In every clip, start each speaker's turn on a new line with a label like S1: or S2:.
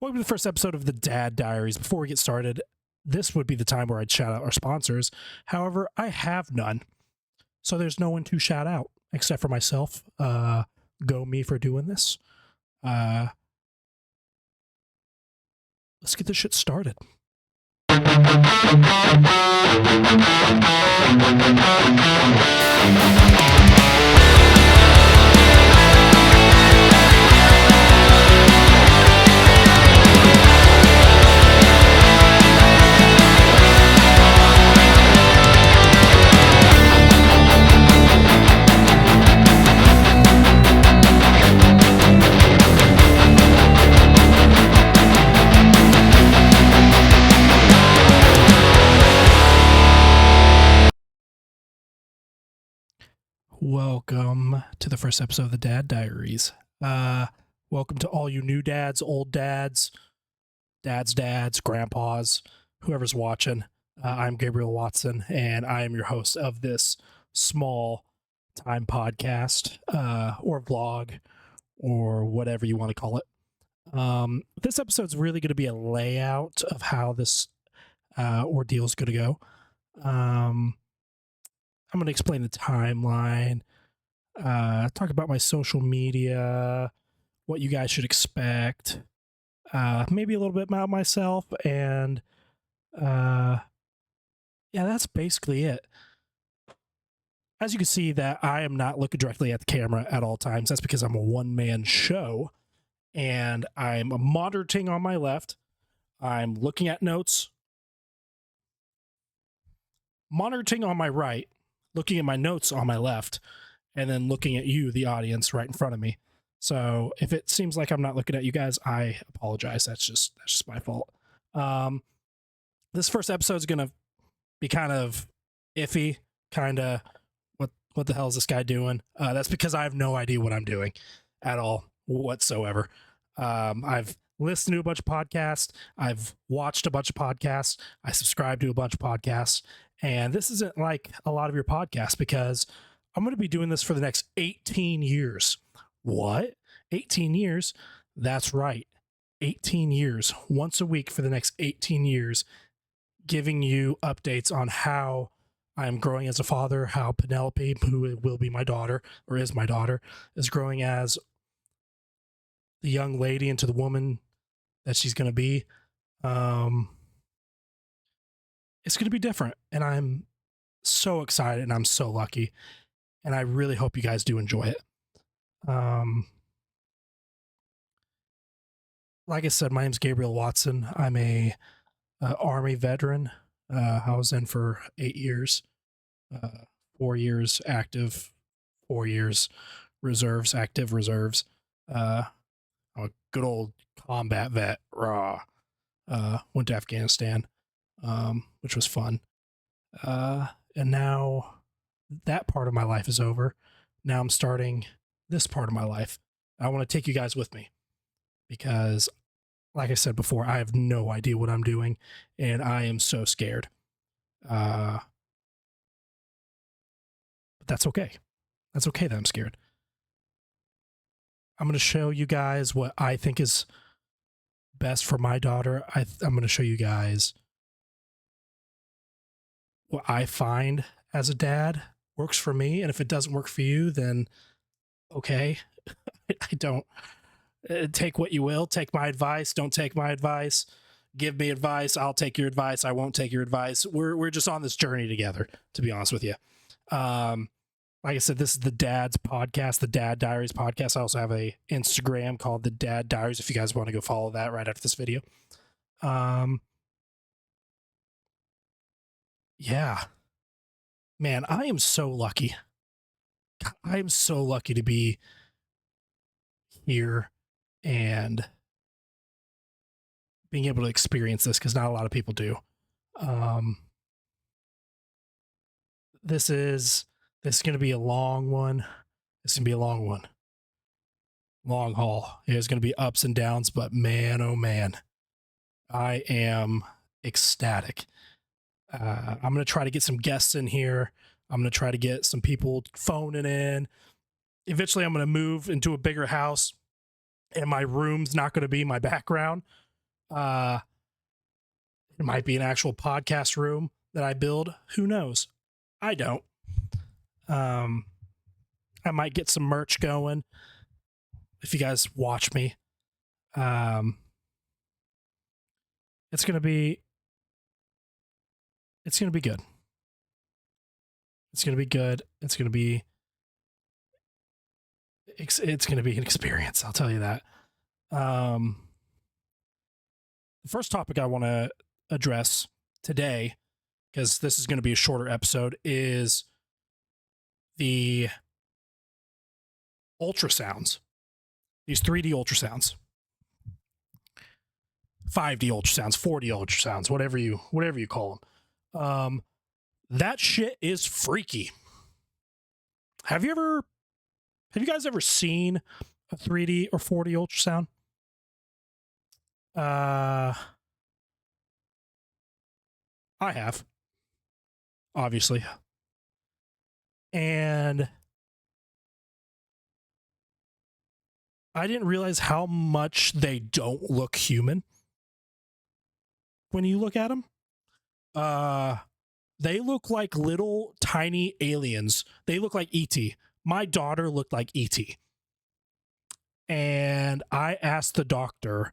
S1: Welcome to the first episode of the Dad Diaries. Before we get started, this would be the time where I'd shout out our sponsors. However, I have none. So there's no one to shout out except for myself. Go me for doing this. Let's get this shit started. Welcome to the first episode of the Dad Diaries. Welcome to all you new dads, old dads, dads, grandpas, whoever's watching. I'm Gabriel Watson, and I am your host of this small time podcast or vlog or whatever you want to call it. This episode's really going to be a layout of how this ordeal is going to go. I'm going to explain the timeline, talk about my social media, what you guys should expect, maybe a little bit about myself, and yeah, that's basically it. As you can see that I am not looking directly at the camera at all times. That's because I'm a one-man show, and I'm monitoring on my left. I'm looking at notes, monitoring on my right, looking at my notes on my left, and then looking at you, the audience, right in front of me. So if it seems like I'm not looking at you guys, I apologize. That's just my fault. This first episode is gonna be kind of iffy, kind of what the hell is this guy doing? That's because I have no idea what I'm doing at all whatsoever. I've listened to a bunch of podcasts. I've watched a bunch of podcasts. I subscribe to a bunch of podcasts. And this isn't like a lot of your podcasts because I'm going to be doing this for the next 18 years. What? 18 years? That's right. 18 years, once a week for the next 18 years, giving you updates on how I'm growing as a father, how Penelope, who will be my daughter, or is my daughter, is growing as the young lady into the woman that she's going to be. It's going to be different, and I'm so excited, and I'm so lucky, and I really hope you guys do enjoy it. Like I said, my name's Gabriel Watson. I'm a Army veteran. I was in for 8 years, 4 years active, 4 years reserves, active reserves. I'm a good old combat vet. Raw. Went to Afghanistan. Which was fun. And now that part of my life is over. Now I'm starting this part of my life. I want to take you guys with me because, like I said before, I have no idea what I'm doing, and I am so scared. But that's okay. That's okay that I'm scared. I'm going to show you guys what I think is best for my daughter. I'm going to show you guys what I find as a dad works for me. And if it doesn't work for you, then okay. I don't take what you will. Take my advice. Don't take my advice. Give me advice. I'll take your advice. I won't take your advice. We're just on this journey together, to be honest with you. Like I said, this is the Dad's podcast, the Dad Diaries podcast. I also have a Instagram called the Dad Diaries if you guys want to go follow that right after this video. Yeah, man, I am so lucky. I am so lucky to be here and being able to experience this because not a lot of people do. This is going to be a long one. It's going to be a long one. Long haul. There's going to be ups and downs, but man, oh man, I am ecstatic. I'm going to try to get some guests in here. I'm going to try to get some people phoning in. Eventually, I'm going to move into a bigger house, and my room's not going to be my background. It might be an actual podcast room that I build. Who knows? I don't. I might get some merch going if you guys watch me. It's gonna be good. It's gonna be good. It's gonna be an experience. I'll tell you that. The first topic I want to address today, because this is going to be a shorter episode, is the ultrasounds. These 3D ultrasounds, 5D ultrasounds, 4D ultrasounds, whatever you call them. That shit is freaky. Have you guys ever seen a 3D or 4D ultrasound? I have, obviously. And I didn't realize how much they don't look human when you look at them. They look like little tiny aliens. They look like E.T. My daughter looked like E.T. And I asked the doctor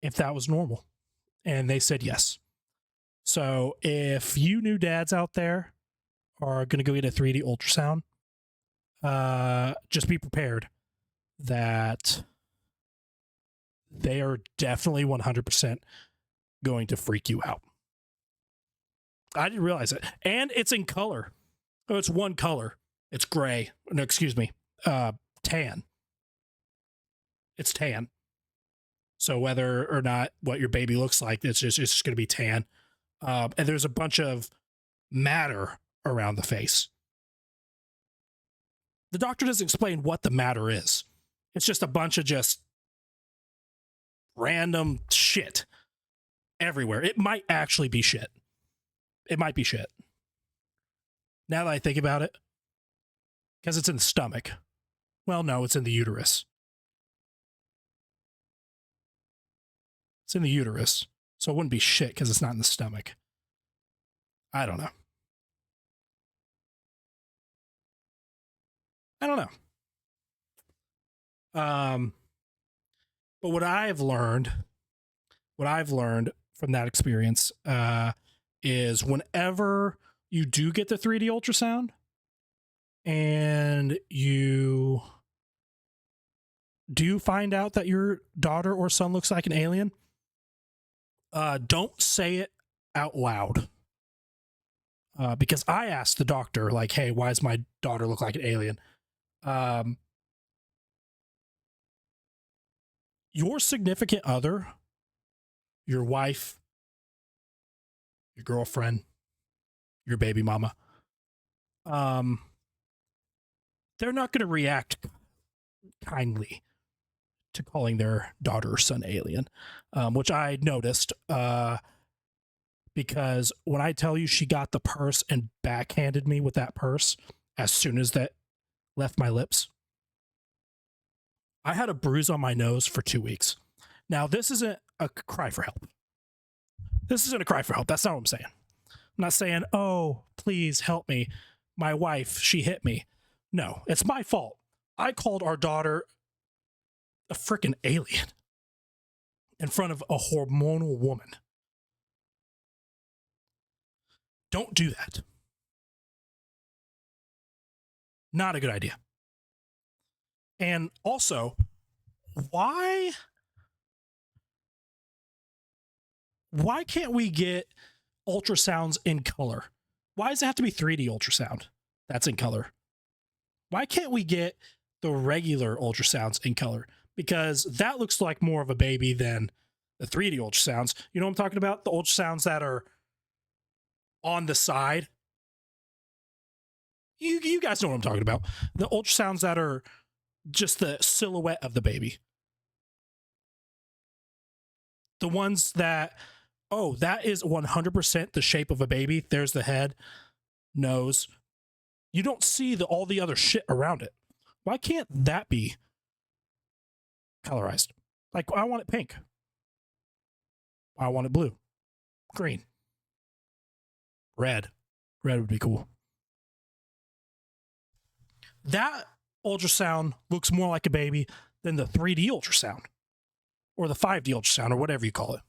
S1: if that was normal. And they said yes. So if you new dads out there are going to go get a 3D ultrasound, just be prepared that they are definitely 100% going to freak you out. I didn't realize it. And it's in color. Oh, it's one color. It's gray. No, excuse me. Tan. It's tan. So whether or not what your baby looks like, it's just going to be tan. And there's a bunch of matter around the face. The doctor doesn't explain what the matter is. It's just a bunch of just random shit everywhere. It might actually be shit. It might be shit. Now that I think about it, because it's in the stomach. Well, no, it's in the uterus. It's in the uterus. So it wouldn't be shit because it's not in the stomach. I don't know. But what I've learned from that experience is whenever you do get the 3D ultrasound and you do find out that your daughter or son looks like an alien, don't say it out loud. Because I asked the doctor, like, hey, why does my daughter look like an alien? Your significant other, your wife, your girlfriend, your baby mama, they're not going to react kindly to calling their daughter or son alien, which I noticed because when I tell you she got the purse and backhanded me with that purse as soon as that left my lips, I had a bruise on my nose for 2 weeks. Now, this isn't a cry for help. This isn't a cry for help. That's not what I'm saying. I'm not saying, oh, please help me. My wife, she hit me. No, it's my fault. I called our daughter a freaking alien in front of a hormonal woman. Don't do that. Not a good idea. And also, why can't we get ultrasounds in color? Why does it have to be 3D ultrasound that's in color? Why can't we get the regular ultrasounds in color? Because that looks like more of a baby than the 3D ultrasounds. You know what I'm talking about? The ultrasounds that are on the side. You guys know what I'm talking about. The ultrasounds that are just the silhouette of the baby. The ones that, oh, that is 100% the shape of a baby. There's the head, nose. You don't see all the other shit around it. Why can't that be colorized? Like, I want it pink. I want it blue, green, red. Red would be cool. That ultrasound looks more like a baby than the 3D ultrasound or the 5D ultrasound or whatever you call it.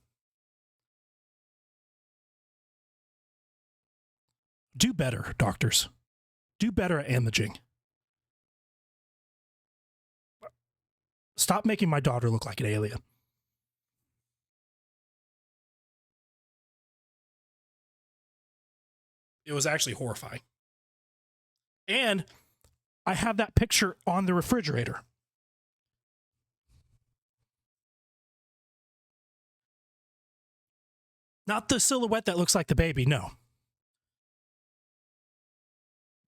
S1: Do better, doctors. Do better at imaging. Stop making my daughter look like an alien. It was actually horrifying. And I have that picture on the refrigerator. Not the silhouette that looks like the baby, no.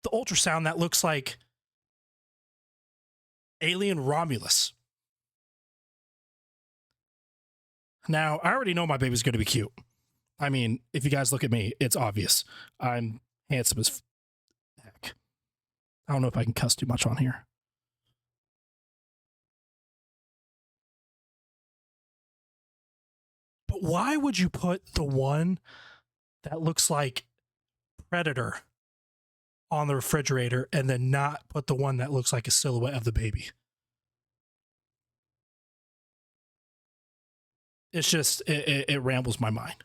S1: The ultrasound that looks like alien Romulus. Now, I already know my baby's going to be cute. I mean, if you guys look at me, it's obvious. I'm handsome as heck. I don't know if I can cuss too much on here. But why would you put the one that looks like Predator on the refrigerator and then not put the one that looks like a silhouette of the baby? It's just, it rambles my mind.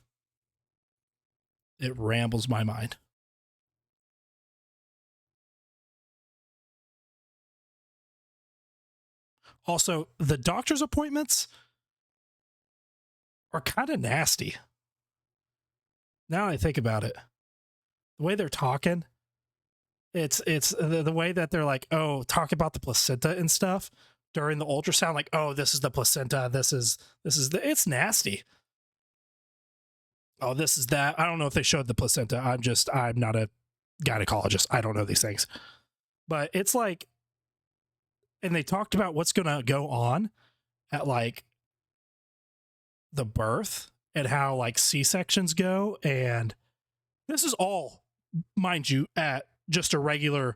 S1: It rambles my mind. Also, the doctor's appointments are kind of nasty. Now I think about it, the way they're talking, it's the way that they're like, oh, talk about the placenta and stuff during the ultrasound, like, oh, this is the placenta, this is it's nasty. Oh, this is that. I don't know if they showed the placenta. I'm not a gynecologist. I don't know these things. But it's like, and they talked about what's going to go on at like the birth and how like C-sections go. And this is all, mind you, at just a regular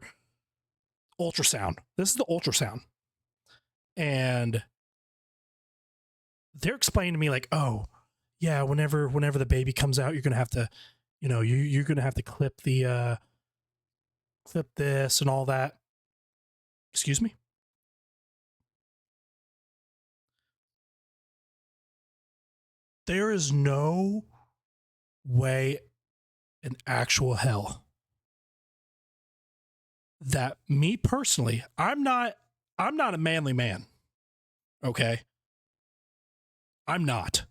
S1: ultrasound. This is the ultrasound. And they're explaining to me like, oh, yeah, whenever the baby comes out, you're going to have to, you know, you're going to have to clip this and all that. Excuse me? There is no way in actual hell that me personally, I'm not a manly man. Okay? I'm not.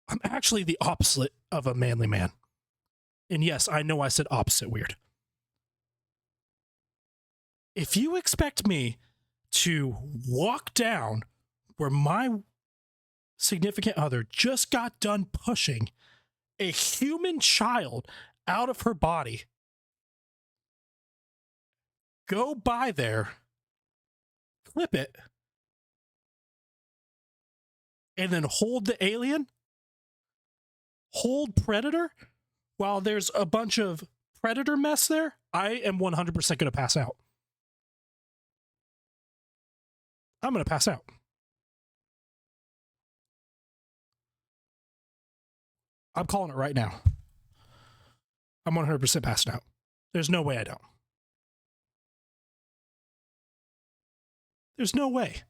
S1: I'm actually the opposite of a manly man. And yes, I know I said opposite weird. If you expect me to walk down where my significant other just got done pushing a human child out of her body, go by there, clip it, and then hold the alien, hold Predator, while there's a bunch of Predator mess there, I am 100% going to pass out. I'm going to pass out. I'm calling it right now. I'm 100% passing out. There's no way I don't. There's no way.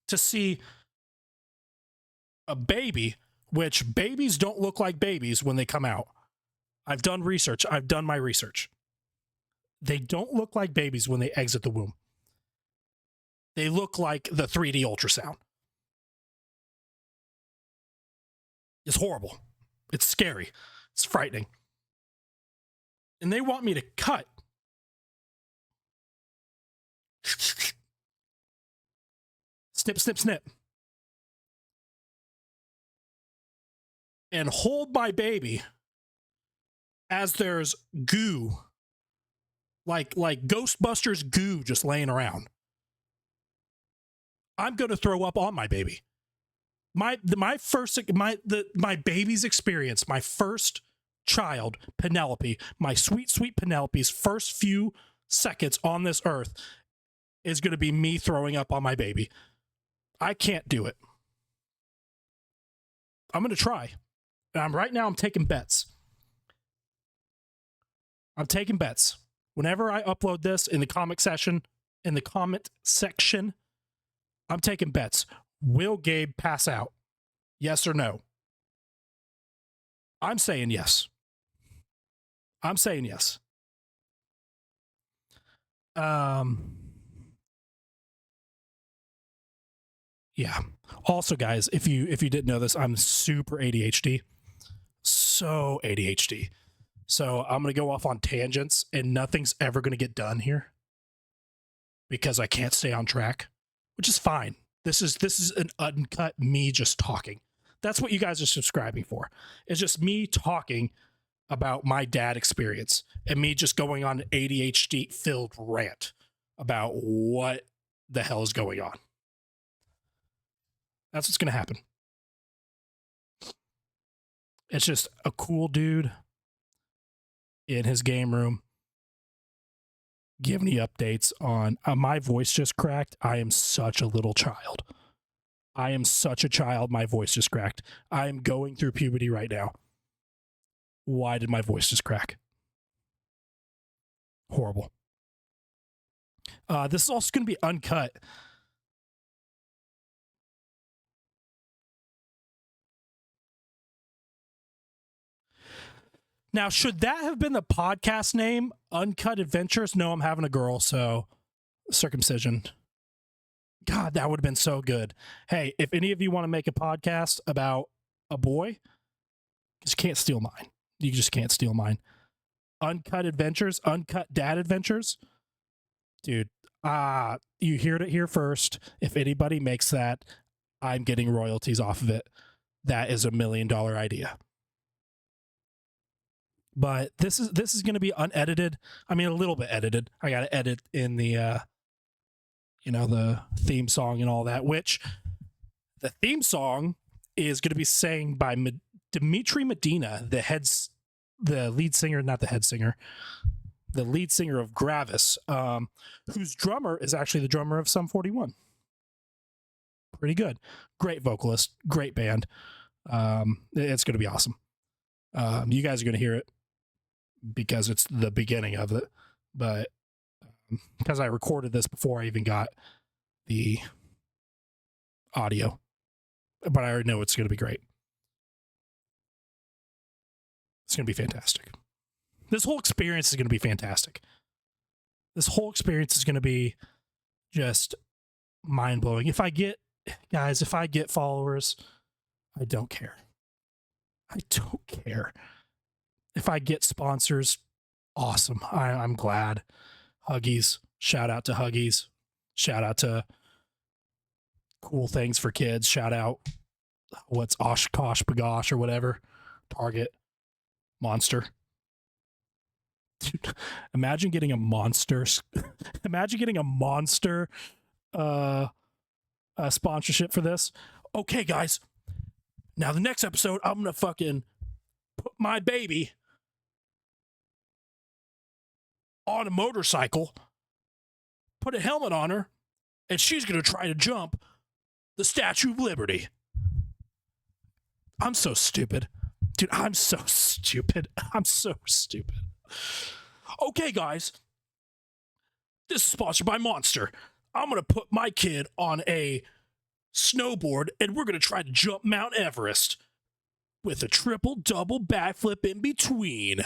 S1: To see a baby, which babies don't look like babies when they come out. I've done research. I've done my research. They don't look like babies when they exit the womb. They look like the 3D ultrasound. It's horrible. It's scary. It's frightening. And they want me to cut. Snip, snip, snip. And hold my baby as there's goo. Like Ghostbusters goo just laying around. I'm going to throw up on my baby. My baby's experience, my first child, Penelope, my sweet, sweet Penelope's first few seconds on this earth is going to be me throwing up on my baby. I can't do it. I'm going to try. And right now I'm taking bets. I'm taking bets. Whenever I upload this in the comment section, I'm taking bets. Will Gabe pass out? Yes or no? I'm saying yes. I'm saying yes. Yeah. Also, guys, if you didn't know this, I'm super ADHD. So ADHD. So I'm going to go off on tangents and nothing's ever going to get done here because I can't stay on track, which is fine. This is an uncut me just talking. That's what you guys are subscribing for. It's just me talking about my dad experience and me just going on an ADHD filled rant about what the hell is going on. That's what's going to happen. It's just a cool dude in his game room giving you updates on my voice just cracked. I am such a little child. I am such a child. My voice just cracked. I am going through puberty right now. Why did my voice just crack? Horrible. This is also going to be uncut. Now, should that have been the podcast name? Uncut Adventures? No, I'm having a girl, so circumcision. God, that would have been so good. Hey, if any of you want to make a podcast about a boy, you just can't steal mine. You just can't steal mine. Uncut Adventures, Uncut Dad Adventures. Dude, you heard it here first. If anybody makes that, I'm getting royalties off of it. That is $1 million idea. But this is going to be unedited. I mean, a little bit edited. I got to edit in the the theme song and all that, which the theme song is going to be sang by Dimitri Medina, the lead singer, not the head singer, the lead singer of Gravis, whose drummer is actually the drummer of Sum 41. Pretty good. Great vocalist, great band. It's going to be awesome. You guys are going to hear it because it's the beginning of it, but because I recorded this before I even got the audio, but I already know it's going to be great. It's going to be fantastic. This whole experience is going to be fantastic. This whole experience is going to be just mind-blowing. If I get followers, I don't care. I don't care. If I get sponsors, awesome. I'm glad. Huggies. Shout out to Huggies. Shout out to Cool Things for Kids. Shout out what's Oshkosh Bagosh or whatever. Target. Monster. Dude, imagine getting a monster. Imagine getting a monster sponsorship for this. Okay, guys. Now the next episode, I'm gonna fucking put my baby on a motorcycle, put a helmet on her, and she's gonna try to jump the Statue of Liberty. I'm so stupid. Dude, I'm so stupid. I'm so stupid. Okay, guys. This is sponsored by Monster. I'm gonna put my kid on a snowboard and we're gonna try to jump Mount Everest with a triple double backflip in between.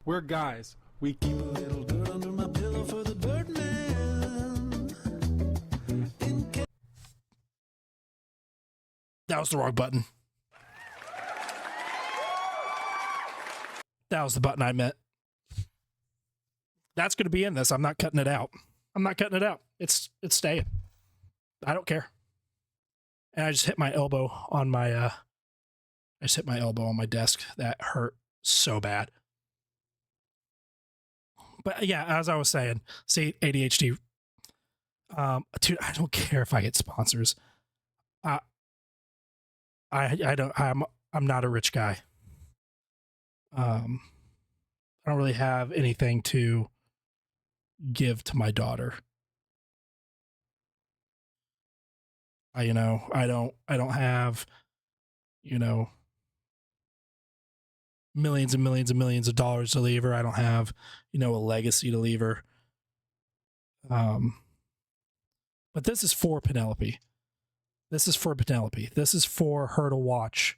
S2: We're guys. We keep a little dirt under my pillow for the Birdman.
S1: That was the wrong button. That was the button I meant. That's going to be in this. I'm not cutting it out. I'm not cutting it out. It's staying. I don't care. And I just hit my elbow on my desk. That hurt so bad. But yeah, as I was saying, see, ADHD. Dude, I don't care if I get sponsors. I don't. I'm not a rich guy. I don't really have anything to give to my daughter. I don't have, you know, millions and millions and millions of dollars to leave her. I don't have, a legacy to leave her. But this is for Penelope. This is for Penelope. This is for her to watch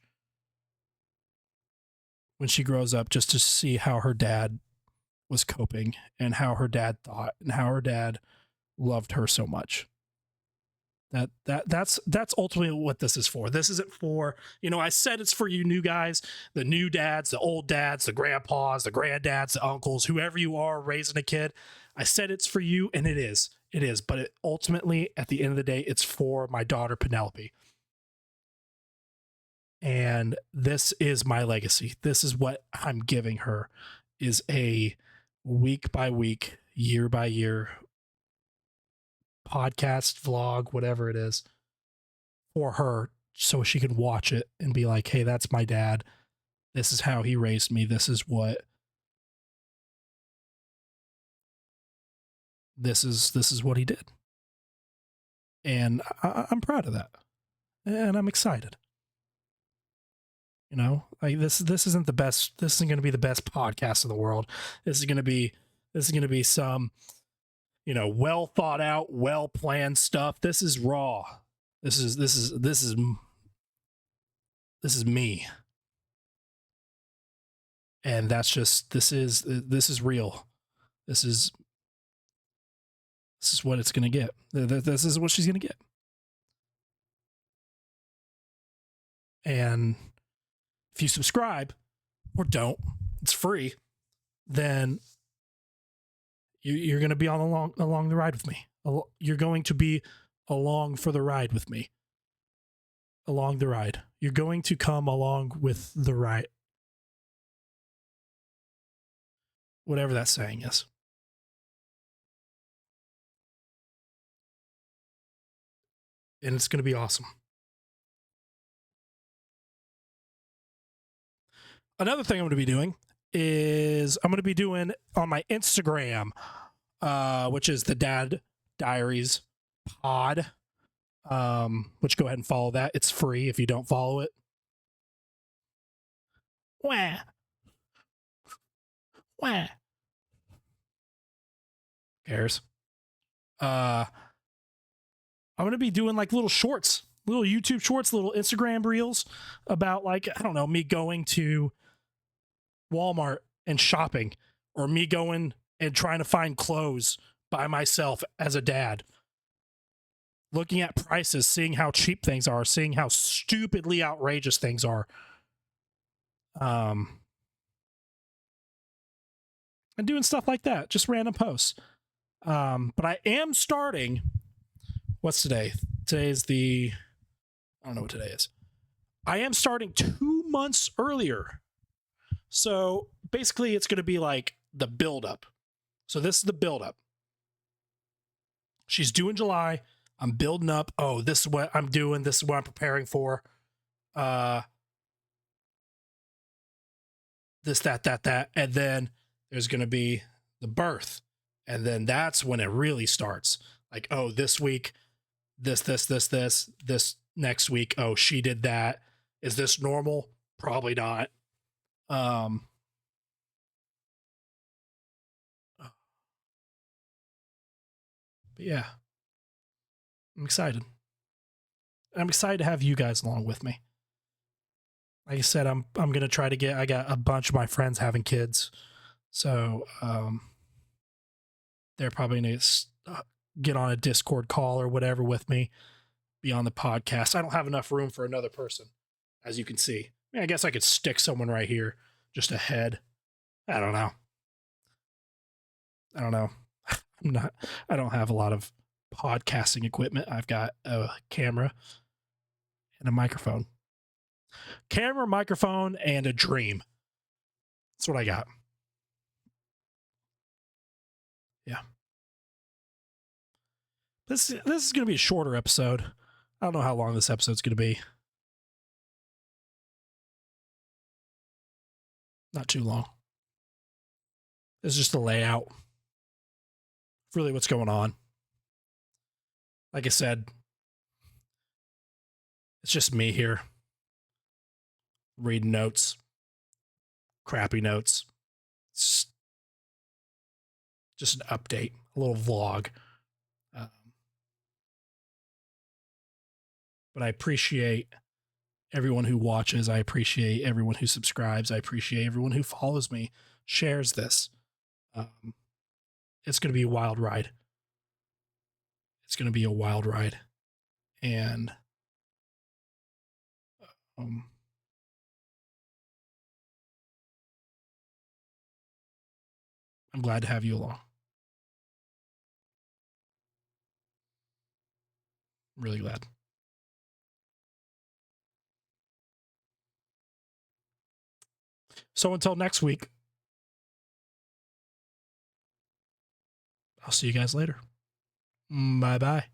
S1: when she grows up, just to see how her dad was coping and how her dad thought and how her dad loved her so much. That's ultimately what this is for. This isn't for, I said it's for you new guys, the new dads, the old dads, the grandpas, the granddads, the uncles, whoever you are raising a kid. I said it's for you, and it is. It is. But ultimately, at the end of the day, it's for my daughter, Penelope. And this is my legacy. This is what I'm giving her, is a week by week, year by year podcast, vlog, whatever it is, for her, so she can watch it and be like, hey, that's my dad. This is how he raised me. This is what he did. And I'm proud of that. And I'm excited. Like this isn't the best. This isn't going to be the best podcast in the world. This is going to be some, well thought out, well planned stuff. This is raw. This is me. And that's just, this is real. This is what it's going to get. This is what she's going to get. And if you subscribe, or don't, it's free, then you're going to be along the ride with me. You're going to be along for the ride with me. Along the ride. You're going to come along with the ride. Whatever that saying is. And it's going to be awesome. Another thing I'm going to be doing is I'm going to be doing on my Instagram, which is the Dad Diaries pod, which go ahead and follow that. It's free if you don't follow it. Wah. Wah. Cares. I'm going to be doing like little shorts, little YouTube shorts, little Instagram reels about, like, I don't know, me going to Walmart and shopping, or me going and trying to find clothes by myself as a dad, looking at prices, seeing how cheap things are, seeing how stupidly outrageous things are. And doing stuff like that, just random posts. But I am starting, what's today? Today's I don't know what today is. I am starting 2 months earlier. So basically it's going to be like the buildup. So this is the buildup. She's due in July. I'm building up. Oh, this is what I'm doing. This is what I'm preparing for. This, that. And then there's going to be the birth. And then that's when it really starts. Like, oh, this week, this next week. Oh, she did that. Is this normal? Probably not. But yeah, I'm excited. I'm excited to have you guys along with me. Like I said, I'm gonna try to get. I got a bunch of my friends having kids, so they're probably gonna get on a Discord call or whatever with me, be on the podcast. I don't have enough room for another person, as you can see. I guess I could stick someone right here, just a head. I don't know. I don't have a lot of podcasting equipment. I've got a camera and a microphone. Camera, microphone, and a dream. That's what I got. Yeah. This is going to be a shorter episode. I don't know how long this episode's going to be. Not too long. This is just the layout. Really what's going on. Like I said, it's just me here reading notes, crappy notes. It's just an update, a little vlog. But I appreciate everyone who watches. I appreciate everyone who subscribes. I appreciate everyone who follows me, shares this. It's going to be a wild ride. It's going to be a wild ride. And I'm glad to have you along. Really glad. So until next week, I'll see you guys later. Bye-bye.